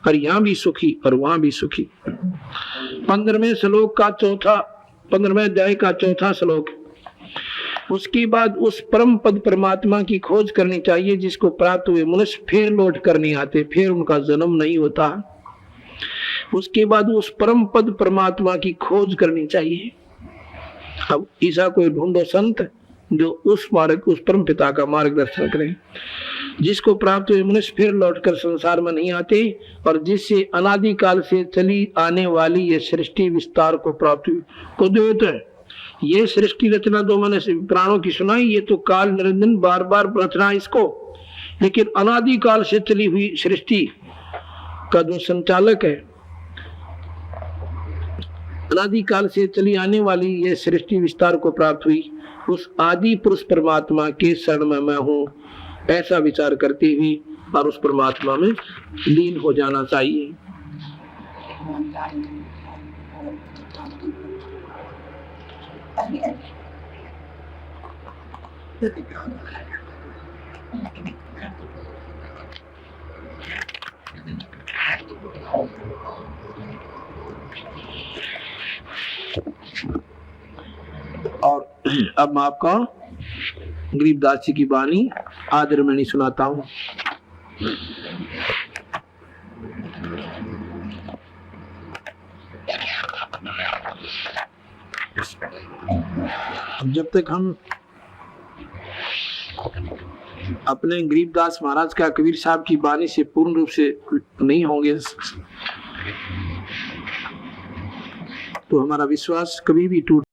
और यहाँ भी सुखी और वहां भी सुखी। 15वें श्लोक का 15वें अध्याय का 4था श्लोक। उसके बाद उस परम पद परमात्मा की खोज करनी चाहिए जिसको प्राप्त हुए मनुष्य फिर लौट कर नहीं आते, फिर उनका जन्म नहीं होता। उसके बाद उस परम पद परमात्मा की खोज करनी चाहिए। अब ऐसा कोई ढूंढो संत जो उस परम पिता का मार्गदर्शन करें, जिसको प्राप्त हुए मनुष्य फिर लौटकर संसार में नहीं आते और जिससे अनादिकाल से चली आने वाली ये सृष्टि विस्तार को प्राप्त हुई। को देते हैं ये सृष्टि रचना दो मैंने प्राणों की सुनाई, ये तो काल निरंजन बार बार रचना इसको, लेकिन अनादिकाल से चली हुई सृष्टि का जो संचालक है, अनादिकाल से चली आने वाली ये सृष्टि विस्तार को प्राप्त हुई उस आदि पुरुष परमात्मा के शरण में मैं हूँ, ऐसा विचार करते हुए और उस परमात्मा में लीन हो जाना चाहिए। और अब मैं आपको गरीबदास जी की वाणी आदर में नहीं सुनाता हूं। जब तक हम अपने गरीबदास महाराज का कबीर साहब की वाणी से पूर्ण रूप से नहीं होंगे तो हमारा विश्वास कभी भी टूट